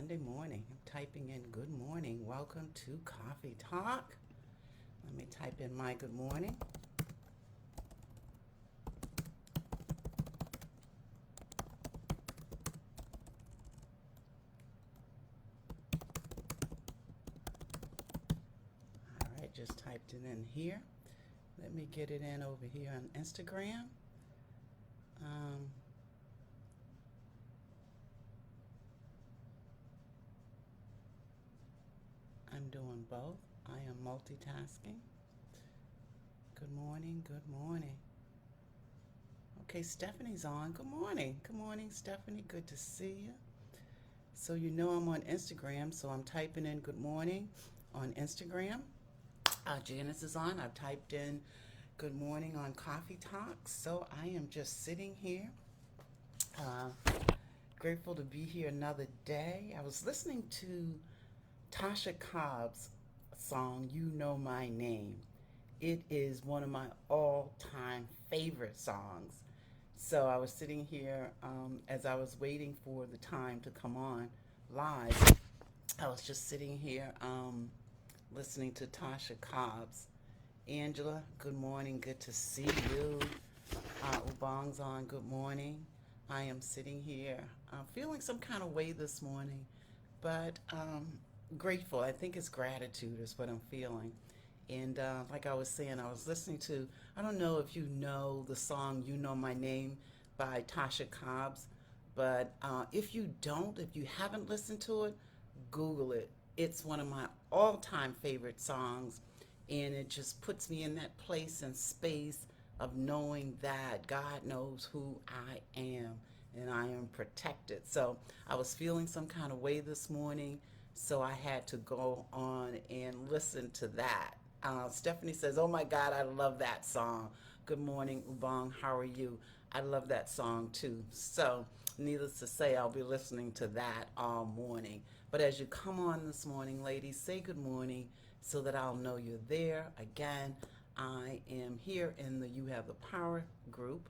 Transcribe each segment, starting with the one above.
Sunday morning. I'm typing in good morning. Welcome to Coffee Talk. Let me type in my good morning. All right, just typed it in here. Let me get it in over here on Instagram. Um, I'm doing both. I am multitasking. Good morning. Good morning. Okay, Stephanie's on. Good morning. Good morning, Stephanie. Good to see you. So you know I'm on Instagram, so I'm typing in good morning on Instagram. Janice is on. I've typed in good morning on Coffee Talks. So I am just sitting here, uh, grateful to be here another day. I was listening to Tasha Cobb's song, You Know My Name. It is one of my all time favorite songs. So I was sitting here as I was waiting for the time to come on live. I was just sitting here listening to Tasha Cobb's. Angela, good morning. Good to see you. Ubong's on. Good morning. I am sitting here feeling some kind of way this morning, but grateful. I think it's gratitude is what I'm feeling. And like I was saying, I was listening to, I don't know if you know the song You Know My Name by Tasha Cobbs, but if you don't, if you haven't listened to it, Google it. It's one of my all time favorite songs, and it just puts me in that place and space of knowing that God knows who I am and I am protected. So I was feeling some kind of way this morning, so I had to go on and listen to that. Stephanie says, "Oh my God, I love that song." Good morning, Ubong. How are you? I love that song too. So, needless to say, I'll be listening to that all morning. But as you come on this morning, ladies, say good morning so that I'll know you're there. Again, I am here in the You Have the Power group,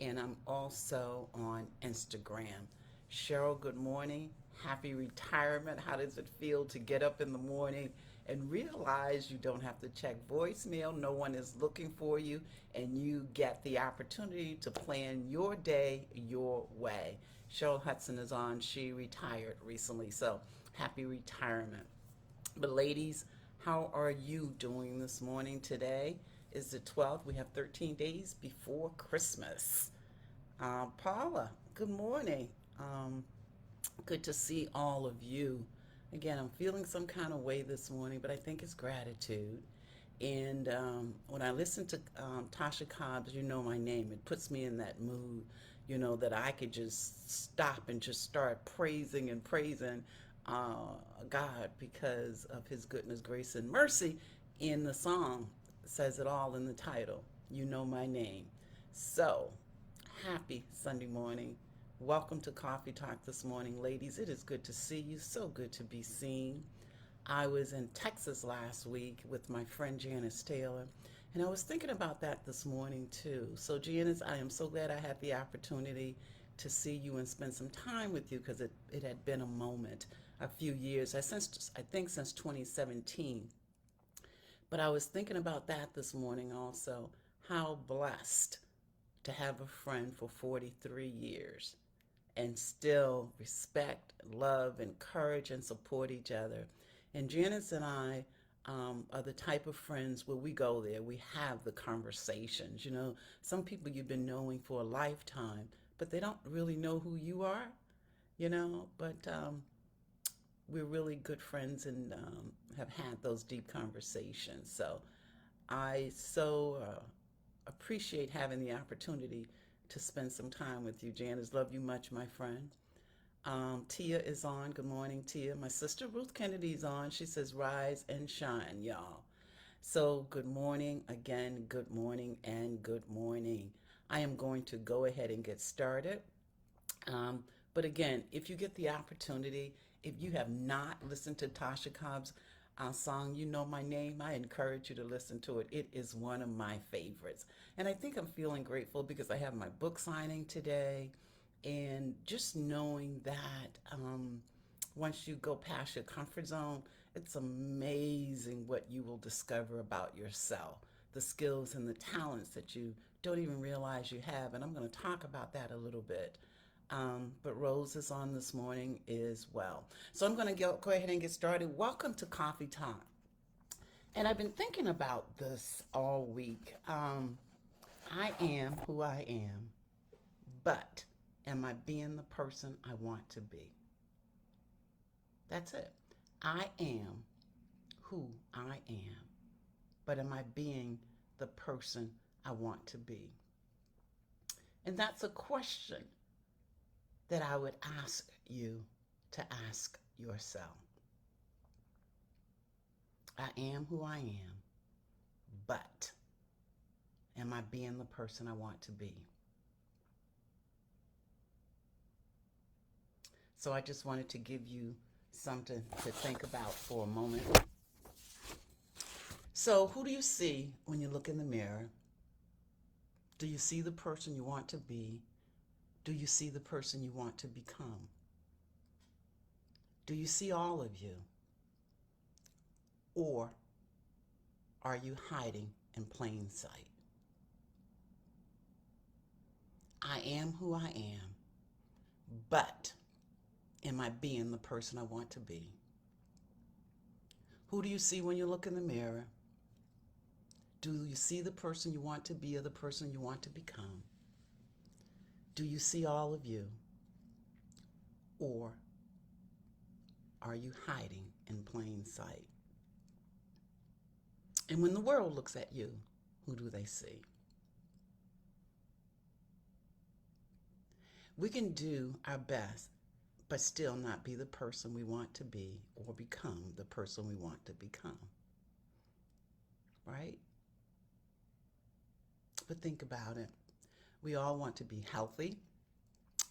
and I'm also on Instagram. Cheryl, good morning. Happy retirement. How does it feel to get up in the morning and realize you don't have to check voicemail? No one is looking for you, and you get the opportunity to plan your day your way. Cheryl Hudson is on. She retired recently, so happy retirement. But, ladies, how are you doing this morning? Today is the 12th. We have 13 days before Christmas. Paula, good morning. Um, Good to see all of you. Again, I'm feeling some kind of way this morning, but I think it's gratitude. And when I listen to Tasha Cobb's You Know My Name, it puts me in that mood, that I could just stop and just start praising and praising God because of his goodness, grace, and mercy. In the song, says it all in the title, You Know My Name. So, happy Sunday morning. Welcome to Coffee Talk this morning, ladies. It is good to see you. So good to be seen. I was in Texas last week with my friend Janice Taylor, and I was thinking about that this morning too. So, Janice, I am so glad I had the opportunity to see you and spend some time with you because it had been a moment, a few years, I think since 2017. But I was thinking about that this morning also. How blessed to have a friend for 43 years and still respect, love, encourage, and support each other. And Janice and I are the type of friends where we go there, we have the conversations. Some people you've been knowing for a lifetime, but they don't really know who you are, but we're really good friends and have had those deep conversations. So I so appreciate having the opportunity to spend some time with you, Janice. Love you much, my friend. Tia is on. Good morning, Tia. My sister Ruth Kennedy's on. She says, "Rise and shine, y'all." So, good morning again, good morning, and good morning. I am going to go ahead and get started. Um, but again, if you get the opportunity, if you have not listened to Tasha Cobb's song, You Know My Name, I encourage you to listen to it. It is one of my favorites. And I think I'm feeling grateful because I have my book signing today. And just knowing that Once you go past your comfort zone, it's amazing what you will discover about yourself, the skills and the talents that you don't even realize you have. And I'm going to talk about that a little bit. But Rose is on this morning as well. So I'm going to go ahead and get started. Welcome to Coffee Talk. And I've been thinking about this all week. I am who I am, but am I being the person I want to be? That's it. I am who I am, but am I being the person I want to be? And that's a question that I would ask you to ask yourself. I am who I am, but am I being the person I want to be? So I just wanted to give you something to think about for a moment. So who do you see when you look in the mirror? Do you see the person you want to be? Do you see the person you want to become? Do you see all of you? Or are you hiding in plain sight? I am who I am, but am I being the person I want to be? Who do you see when you look in the mirror? Do you see the person you want to be or the person you want to become? Do you see all of you? Or are you hiding in plain sight? And when the world looks at you, who do they see? We can do our best, but still not be the person we want to be or become the person we want to become. Right? But think about it. We all want to be healthy,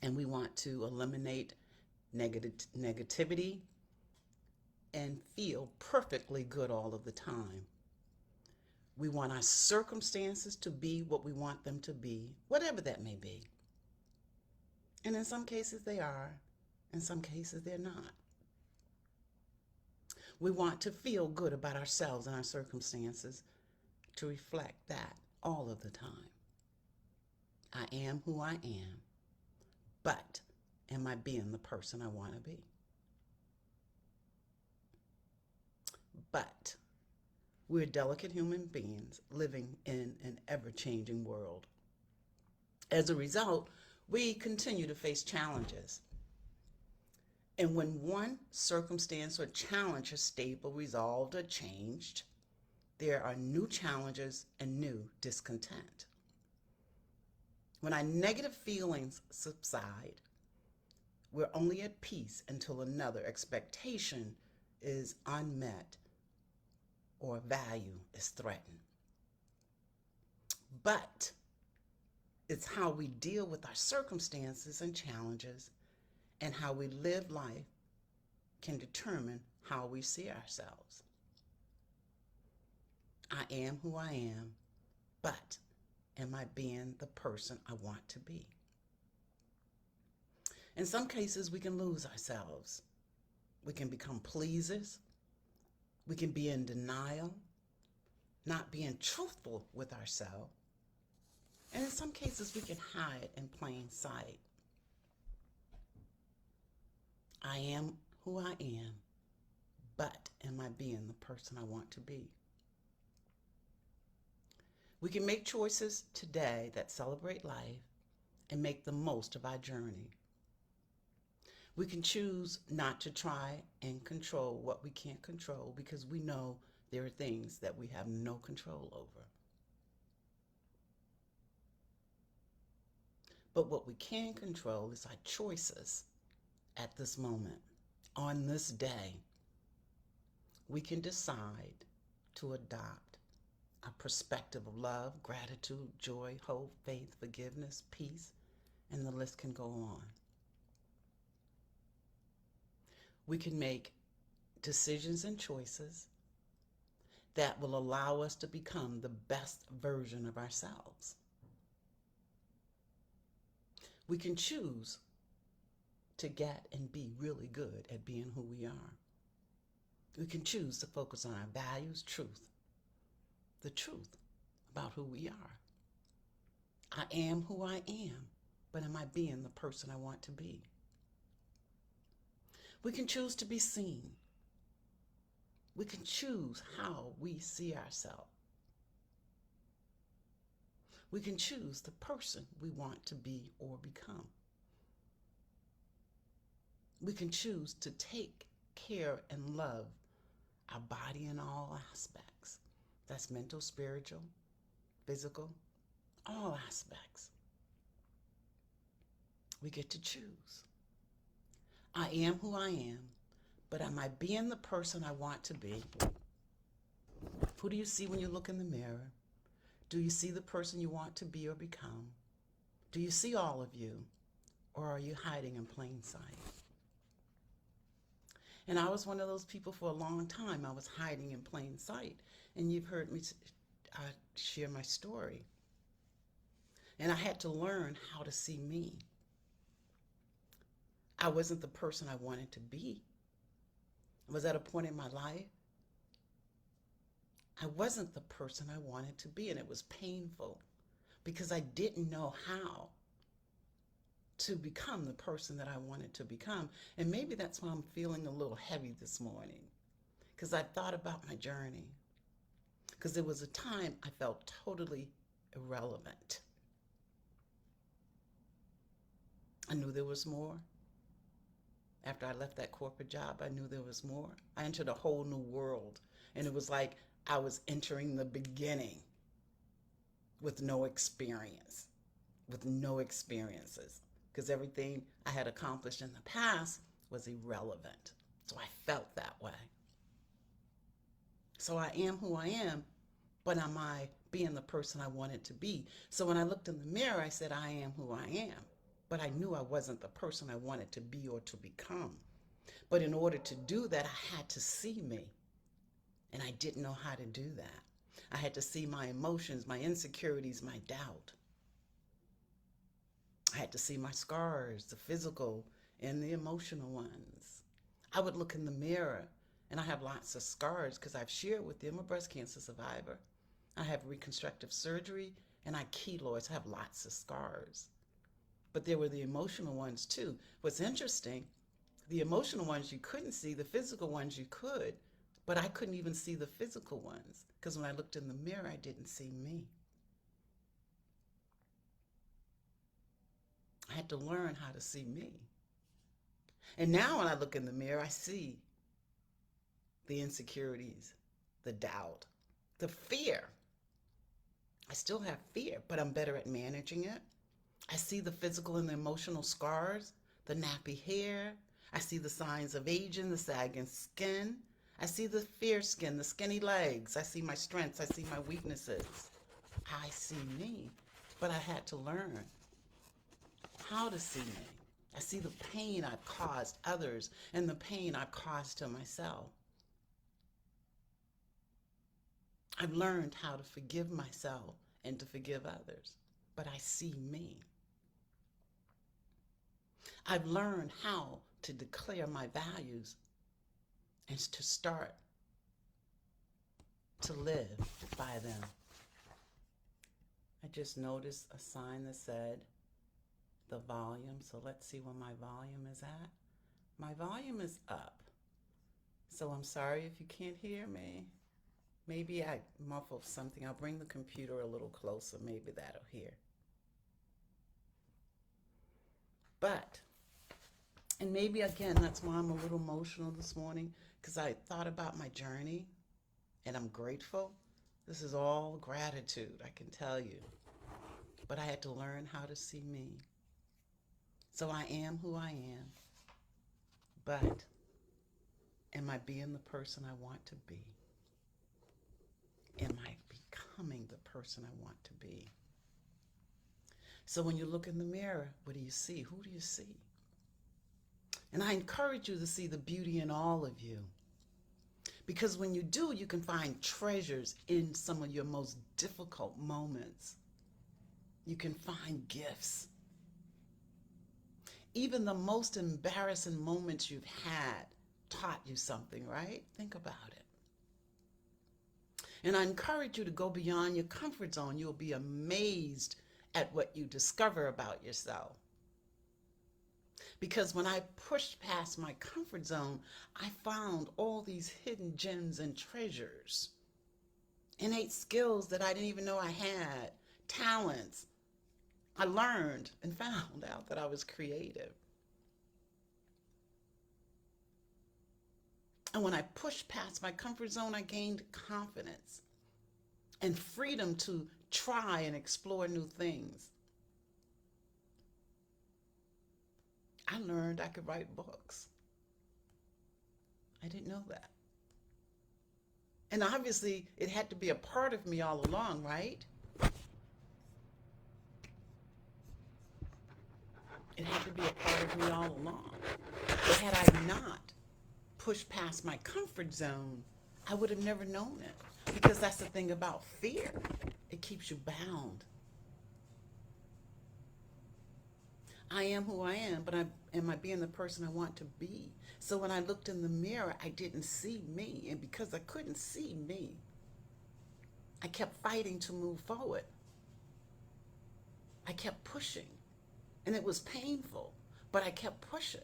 and we want to eliminate negativity and feel perfectly good all of the time. We want our circumstances to be what we want them to be, whatever that may be. And in some cases they are, in some cases they're not. We want to feel good about ourselves and our circumstances to reflect that all of the time. I am who I am, but am I being the person I want to be? But we're delicate human beings living in an ever-changing world. As a result, we continue to face challenges. And when one circumstance or challenge is stable, resolved, or changed, there are new challenges and new discontent. When our negative feelings subside, we're only at peace until another expectation is unmet or value is threatened. But it's how we deal with our circumstances and challenges and how we live life can determine how we see ourselves. I am who I am, but am I being the person I want to be? In some cases, we can lose ourselves. We can become pleasers. We can be in denial, not being truthful with ourselves. And in some cases, we can hide in plain sight. I am who I am, but am I being the person I want to be? We can make choices today that celebrate life and make the most of our journey. We can choose not to try and control what we can't control because we know there are things that we have no control over. But what we can control is our choices at this moment. On this day, we can decide to adopt a perspective of love, gratitude, joy, hope, faith, forgiveness, peace, and the list can go on. We can make decisions and choices that will allow us to become the best version of ourselves. We can choose to get and be really good at being who we are. We can choose to focus on our values, the truth about who we are. I am who I am, but am I being the person I want to be? We can choose to be seen. We can choose how we see ourselves. We can choose the person we want to be or become. We can choose to take care and love our body in all aspects. That's mental, spiritual, physical, all aspects. We get to choose. I am who I am, but am I being the person I want to be? Who do you see when you look in the mirror? Do you see the person you want to be or become? Do you see all of you, or are you hiding in plain sight? And I was one of those people for a long time. I was hiding in plain sight. And you've heard me share my story. And I had to learn how to see me. I wasn't the person I wanted to be. I was at a point in my life, I wasn't the person I wanted to be, and it was painful because I didn't know how to become the person that I wanted to become. And maybe that's why I'm feeling a little heavy this morning, because I thought about my journey, because there was a time I felt totally irrelevant. I knew there was more. After I left that corporate job, I knew there was more. I entered a whole new world, and it was like I was entering the beginning with no experience, with no experiences, because everything I had accomplished in the past was irrelevant. So I felt that way. So I am who I am, but am I being the person I wanted to be? So when I looked in the mirror, I said, I am who I am. But I knew I wasn't the person I wanted to be or to become. But in order to do that, I had to see me. And I didn't know how to do that. I had to see my emotions, my insecurities, my doubt. I had to see my scars, the physical and the emotional ones. I would look in the mirror, and I have lots of scars because I've shared with them, a breast cancer survivor. I have reconstructive surgery, and I keloids. I have lots of scars. But there were the emotional ones too. What's interesting, the emotional ones you couldn't see, the physical ones you could, but I couldn't even see the physical ones because when I looked in the mirror, I didn't see me. I had to learn how to see me. And now when I look in the mirror, I see the insecurities, the doubt, the fear. I still have fear, but I'm better at managing it. I see the physical and the emotional scars, the nappy hair. I see the signs of aging, the sagging skin. I see the fierce skin, the skinny legs. I see my strengths. I see my weaknesses. I see me, but I had to learn how to see me. I see the pain I've caused others and the pain I've caused to myself. I've learned how to forgive myself and to forgive others, but I see me. I've learned how to declare my values and to start to live by them. I just noticed a sign that said the volume, so let's see where my volume is at. My volume is up, so I'm sorry if you can't hear me. Maybe I muffled something. I'll bring the computer a little closer, maybe that'll hear. But, and maybe again, that's why I'm a little emotional this morning, because I thought about my journey and I'm grateful. This is all gratitude, I can tell you. But I had to learn how to see me. So I am who I am, but am I being the person I want to be? Am I becoming the person I want to be? So when you look in the mirror, what do you see? Who do you see? And I encourage you to see the beauty in all of you. Because when you do, you can find treasures in some of your most difficult moments. You can find gifts. Even the most embarrassing moments you've had taught you something, right? Think about it. And I encourage you to go beyond your comfort zone. You'll be amazed at what you discover about yourself. Because when I pushed past my comfort zone, I found all these hidden gems and treasures, innate skills that I didn't even know I had, talents. I learned and found out that I was creative. And when I pushed past my comfort zone, I gained confidence and freedom to try and explore new things. I learned I could write books. I didn't know that. And obviously, it had to be a part of me all along, right? It had to be a part of me all along. But had I not pushed past my comfort zone, I would have never known it. Because that's the thing about fear. It keeps you bound. I am who I am, but am I being the person I want to be? So when I looked in the mirror, I didn't see me. And because I couldn't see me, I kept fighting to move forward. I kept pushing. And it was painful, but I kept pushing.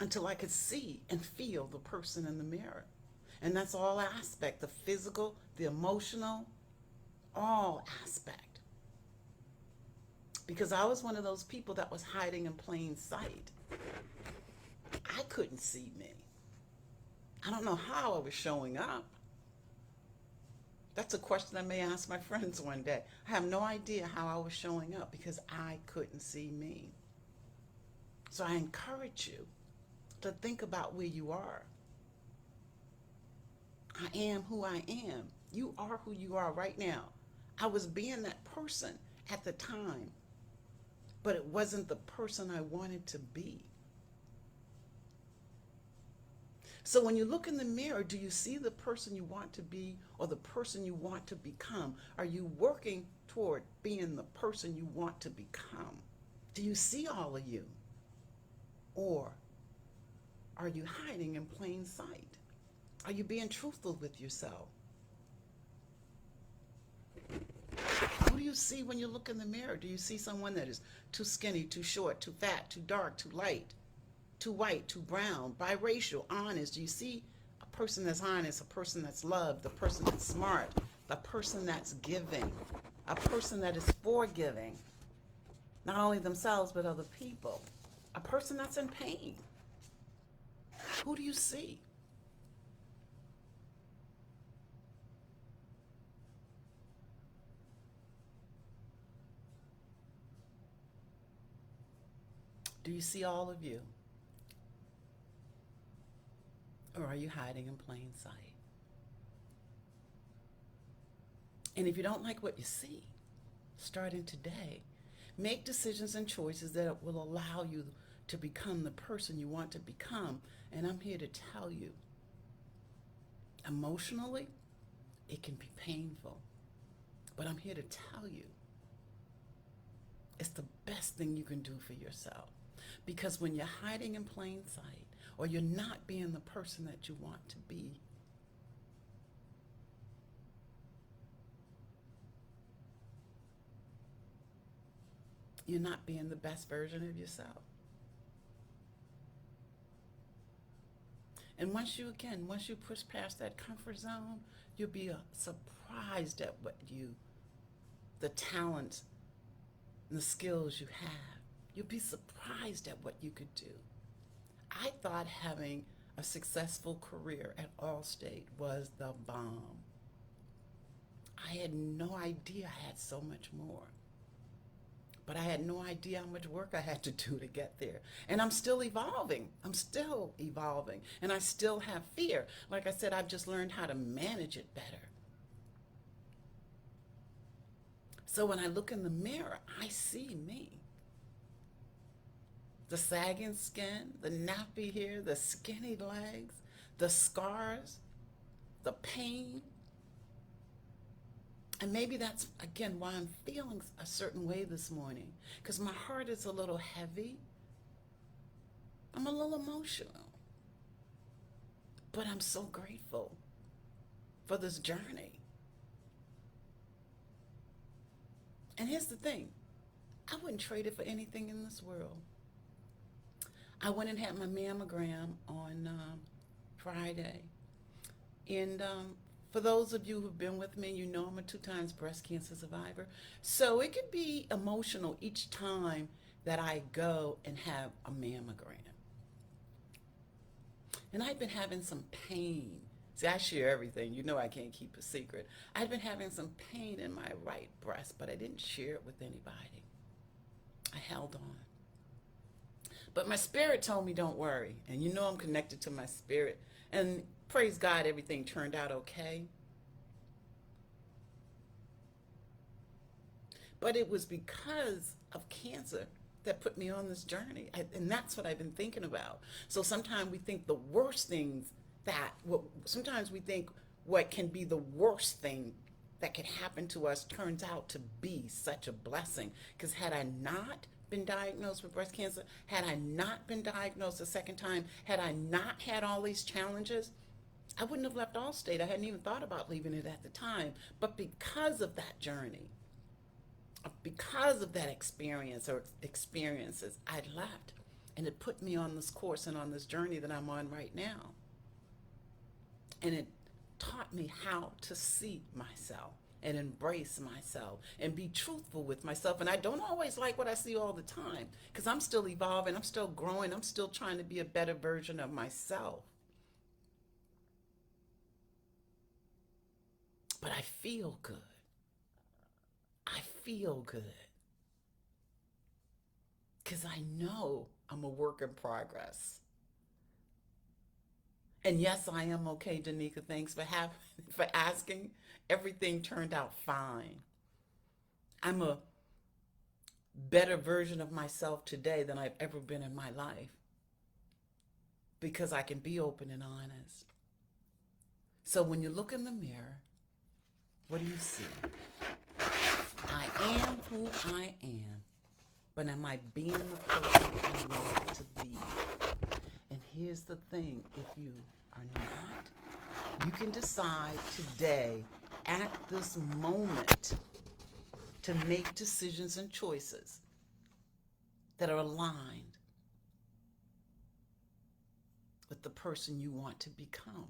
Until I could see and feel the person in the mirror. And that's all aspect, the physical, the emotional, all aspect. Because I was one of those people that was hiding in plain sight. I couldn't see me. I don't know how I was showing up. That's a question I may ask my friends one day. I have no idea how I was showing up because I couldn't see me. So I encourage you to think about where you are. I am who I am. You are who you are right now. I was being that person at the time, but it wasn't the person I wanted to be. So when you look in the mirror, do you see the person you want to be or the person you want to become? Are you working toward being the person you want to become? Do you see all of you? Or are you hiding in plain sight? Are you being truthful with yourself? Who do you see when you look in the mirror? Do you see someone that is too skinny, too short, too fat, too dark, too light, too white, too brown, biracial, honest? Do you see a person that's honest, a person that's loved, a person that's smart, a person that's giving, a person that is forgiving, not only themselves but other people, a person that's in pain? Who do you see? Do you see all of you? Or are you hiding in plain sight? And if you don't like what you see, starting today, make decisions and choices that will allow you to become the person you want to become. And I'm here to tell you, emotionally, it can be painful. But I'm here to tell you, it's the best thing you can do for yourself. Because when you're hiding in plain sight, or you're not being the person that you want to be, you're not being the best version of yourself. And once you push past that comfort zone, you'll be surprised at the talents and the skills you have. You'll be surprised at what you could do. I thought having a successful career at Allstate was the bomb. I had no idea I had so much more. But I had no idea how much work I had to do to get there. And I'm still evolving. And I still have fear. Like I said, I've just learned how to manage it better. So when I look in the mirror, I see me. The sagging skin, the nappy hair, the skinny legs, the scars, the pain. And maybe that's, again, why I'm feeling a certain way this morning, because my heart is a little heavy. I'm a little emotional, but I'm so grateful for this journey. And here's the thing, I wouldn't trade it for anything in this world. I went and had my mammogram on Friday. And for those of you who've been with me, you know I'm a 2 times breast cancer survivor. So it could be emotional each time that I go and have a mammogram. And I've been having some pain. See, I share everything. You know I can't keep a secret. I've been having some pain in my right breast, but I didn't share it with anybody. I held on. But my spirit told me, don't worry. And you know I'm connected to my spirit. And praise God, everything turned out okay. But it was because of cancer that put me on this journey. And that's what I've been thinking about. So sometimes we think the worst things sometimes we think what can be the worst thing that could happen to us turns out to be such a blessing. Because had I not been diagnosed with breast cancer, had I not been diagnosed a second time, had I not had all these challenges, I wouldn't have left Allstate. I hadn't even thought about leaving it at the time. But because of that journey, because of that experience or experiences, I left. And it put me on this course and on this journey that I'm on right now. And it taught me how to see myself and embrace myself and be truthful with myself. And I don't always like what I see all the time, because I'm still evolving, I'm still growing, I'm still trying to be a better version of myself. But I feel good. I feel good. Because I know I'm a work in progress. And yes, I am okay, Danica. Thanks for asking. Everything turned out fine. I'm a better version of myself today than I've ever been in my life, because I can be open and honest. So when you look in the mirror, what do you see? I am who I am, but am I being the person I want to be? And here's the thing, if you are not, you can decide today, at this moment, to make decisions and choices that are aligned with the person you want to become.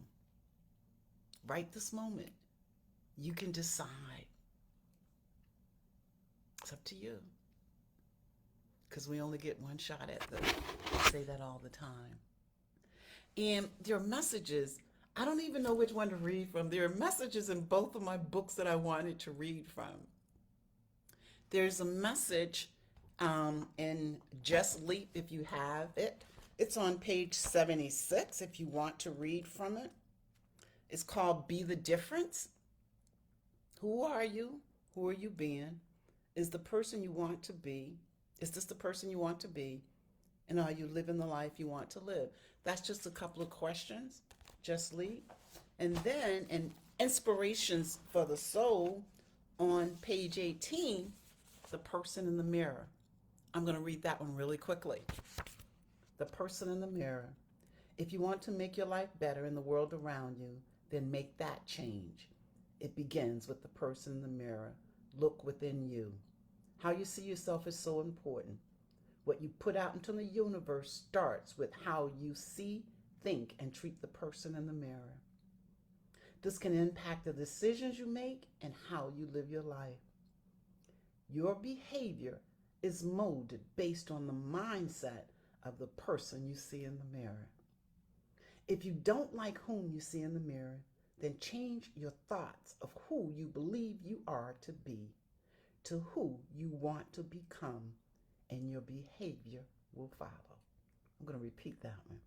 Right this moment, you can decide. It's up to you. Because we only get one shot at this. I say that all the time. And there are messages, I don't even know which one to read from. There are messages in both of my books that I wanted to read from. There's a message in Just Leap, if you have it. It's on page 76 if you want to read from it. It's called Be the Difference. Who are you? Who are you being? Is the person you want to be? Is this the person you want to be? And are you living the life you want to live? That's just a couple of questions. Just leap. And then in Inspirations for the Soul on page 18, the person in the mirror. I'm going to read that one really quickly. The person in the mirror. If you want to make your life better in the world around you, then make that change. It begins with the person in the mirror. Look within you. How you see yourself is so important. What you put out into the universe starts with how you see, think, and treat the person in the mirror. This can impact the decisions you make and how you live your life. Your behavior is molded based on the mindset of the person you see in the mirror. If you don't like whom you see in the mirror, then change your thoughts of who you believe you are to be to who you want to become, and your behavior will follow. I'm going to repeat that one.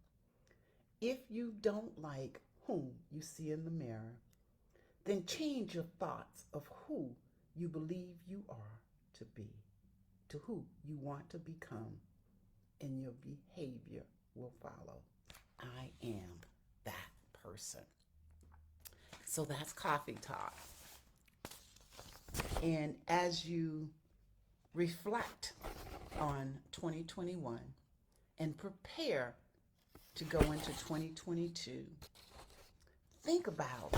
If you don't like whom you see in the mirror, then change your thoughts of who you believe you are to be to who you want to become, and your behavior will follow. I am that person. So that's Coffee Talk. And as you reflect on 2021 and prepare to go into 2022, think about,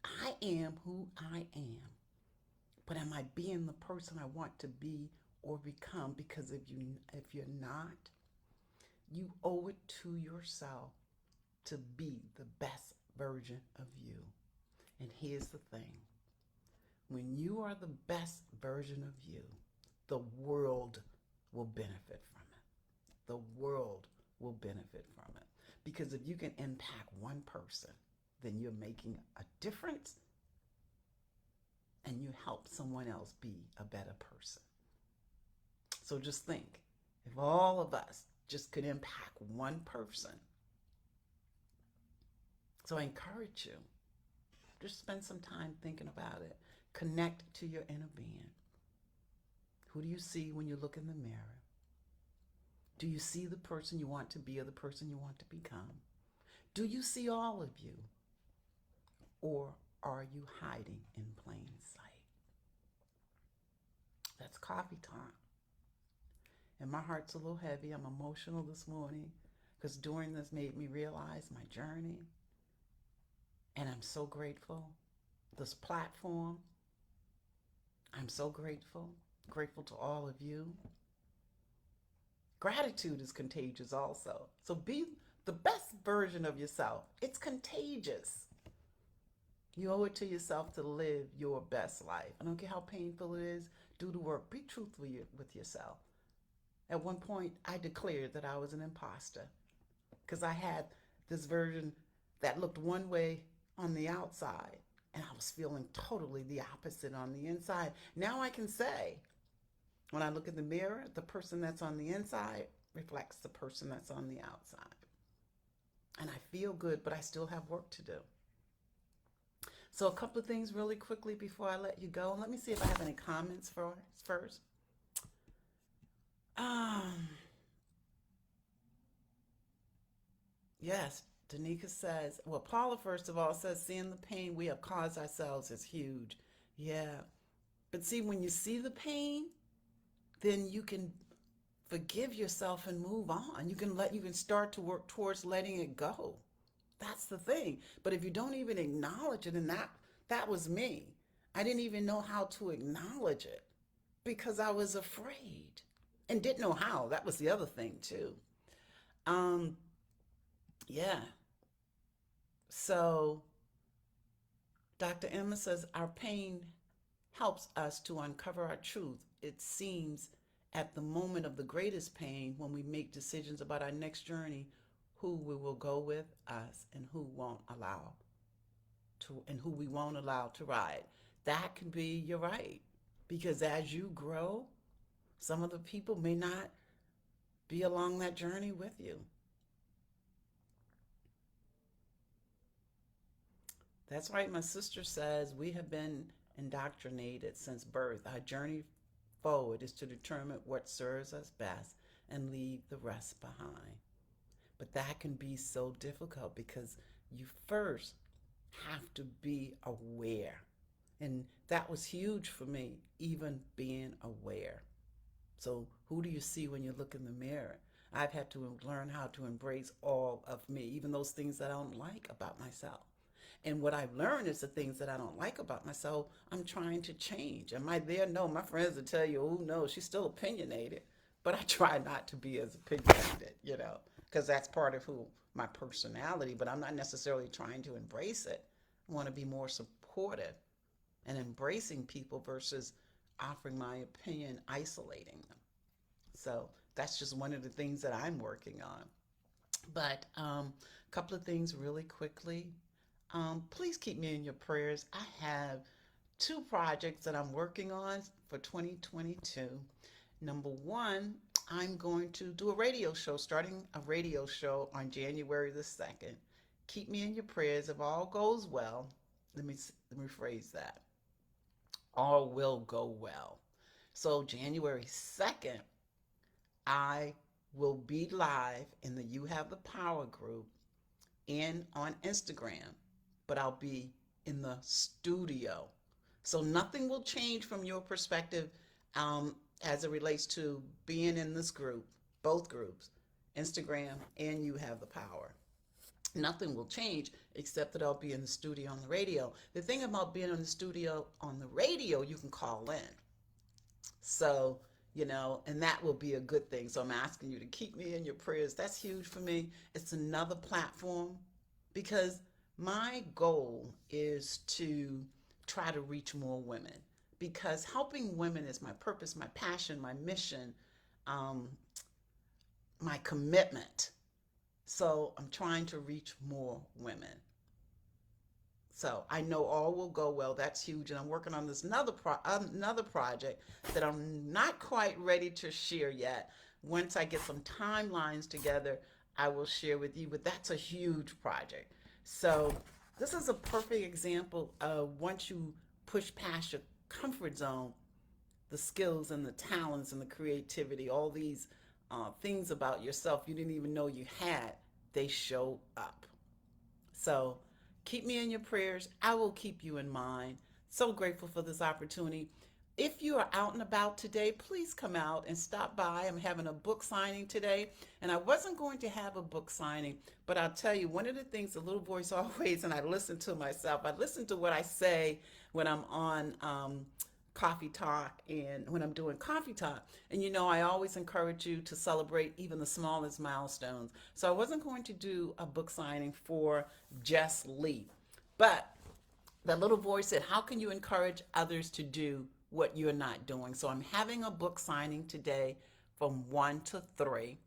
I am who I am, but am I being the person I want to be or become? Because if you're not, you owe it to yourself to be the best version of you. And here's the thing. When you are the best version of you, the world will benefit from it. The world will benefit from it. Because if you can impact one person, then you're making a difference and you help someone else be a better person. So just think, if all of us just could impact one person. So I encourage you, just spend some time thinking about it. Connect to your inner being. Who do you see when you look in the mirror? Do you see the person you want to be or the person you want to become? Do you see all of you? Or are you hiding in plain sight? That's coffee time. And my heart's a little heavy. I'm emotional this morning because doing this made me realize my journey. And I'm so grateful. This platform, I'm so grateful. Grateful to all of you. Gratitude is contagious also. So be the best version of yourself. It's contagious. You owe it to yourself to live your best life. I don't care how painful it is. Do the work. Be truthful with yourself. At one point, I declared that I was an imposter because I had this version that looked one way on the outside, and I was feeling totally the opposite on the inside. Now I can say, when I look in the mirror, the person that's on the inside reflects the person that's on the outside. And I feel good, but I still have work to do. So a couple of things really quickly before I let you go. Let me see if I have any comments first. Yes, Danica says, well, Paula, first of all, says, seeing the pain we have caused ourselves is huge. Yeah. But see, when you see the pain, then you can forgive yourself and move on. You can start to work towards letting it go. That's the thing. But if you don't even acknowledge it, and that was me. I didn't even know how to acknowledge it because I was afraid and didn't know how. That was the other thing too. Yeah. So Dr. Emma says our pain helps us to uncover our truth. It seems at the moment of the greatest pain when we make decisions about our next journey, who we will go with us and who we won't allow to ride. That can be, you're right. Because as you grow, some of the people may not be along that journey with you. That's right. My sister says we have been indoctrinated since birth. Our journey forward is to determine what serves us best and leave the rest behind. But that can be so difficult because you first have to be aware. And that was huge for me, even being aware. So who do you see when you look in the mirror? I've had to learn how to embrace all of me, even those things that I don't like about myself. And what I've learned is the things that I don't like about myself, I'm trying to change. Am I there? No, my friends will tell you, oh no, she's still opinionated. But I try not to be as opinionated, because that's part of who my personality, but I'm not necessarily trying to embrace it. I want to be more supportive and embracing people versus offering my opinion, isolating them. So that's just one of the things that I'm working on. But a couple of things really quickly. Please keep me in your prayers. I have two projects that I'm working on for 2022. Number one, I'm going to do a radio show, starting a radio show on January the 2nd. Keep me in your prayers. If all goes well, let me rephrase that. All will go well. So January 2nd, I will be live in the You Have the Power group and on Instagram, but I'll be in the studio. So nothing will change from your perspective as it relates to being in this group, both groups, Instagram and You Have the Power. Nothing will change except that I'll be in the studio on the radio. The thing about being in the studio on the radio, you can call in. So, and that will be a good thing. So I'm asking you to keep me in your prayers. That's huge for me. It's another platform because my goal is to try to reach more women because helping women is my purpose, my passion, my mission, um, my commitment. So I'm trying to reach more women. So I know all will go well. That's huge, and I'm working on this another project that I'm not quite ready to share yet. Once I get some timelines together, I will share with you. But that's a huge project. So this is a perfect example of once you push past your comfort zone, the skills and the talents and the creativity, all these things about yourself you didn't even know you had, they show up. So keep me in your prayers. I will keep you in mind. So grateful for this opportunity. If you are out and about today, please come out and stop by. I'm having a book signing today, and I wasn't going to have a book signing, but I'll tell you, one of the things the little voice always, and I listen to myself, I listen to what I say when I'm on Coffee Talk and when I'm doing Coffee Talk. And I always encourage you to celebrate even the smallest milestones. So I wasn't going to do a book signing for Jess Lee. But that little voice said, how can you encourage others to do what you're not doing? So I'm having a book signing today from 1 to 3.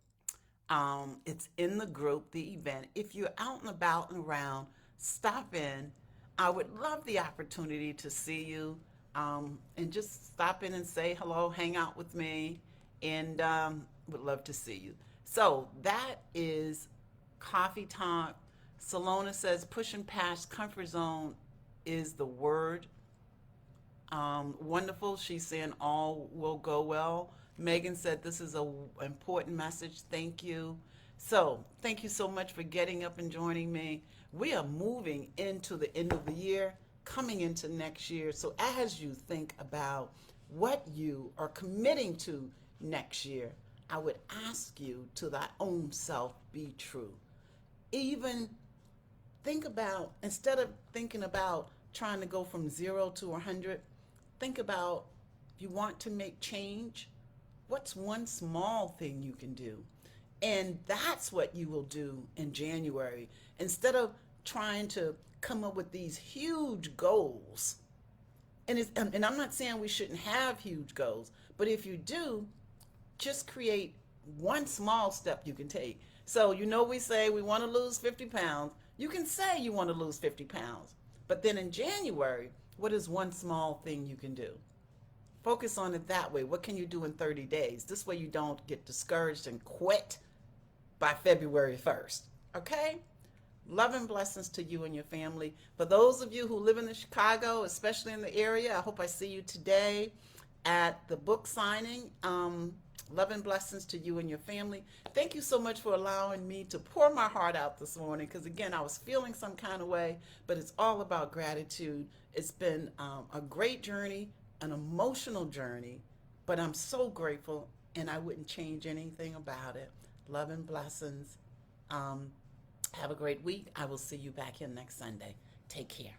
It's in the group, the event. If you're out and about and around, stop in. I would love the opportunity to see you and just stop in and say hello, hang out with me, and would love to see you. So that is Coffee Talk. Salona says pushing past comfort zone is the word. Wonderful. She's saying all will go well. Megan said this is an important message. Thank you. So thank you so much for getting up and joining me. We are moving into the end of the year, coming into next year. So as you think about what you are committing to next year, I would ask you to thy own self be true. Even think about, instead of thinking about trying to go from 0 to 100, think about if you want to make change, what's one small thing you can do? And that's what you will do in January. Instead of trying to come up with these huge goals, and I'm not saying we shouldn't have huge goals, but if you do, just create one small step you can take. So, we say we want to lose 50 pounds. You can say you want to lose 50 pounds. But then in January, what is one small thing you can do? Focus on it that way. What can you do in 30 days? This way you don't get discouraged and quit by February 1st. Okay? Love and blessings to you and your family. For those of you who live in Chicago, especially in the area, I hope I see you today at the book signing. Love and blessings to you and your family. Thank you so much for allowing me to pour my heart out this morning because, again, I was feeling some kind of way, but it's all about gratitude. It's been a great journey, an emotional journey, but I'm so grateful, and I wouldn't change anything about it. Love and blessings. Have a great week. I will see you back here next Sunday. Take care.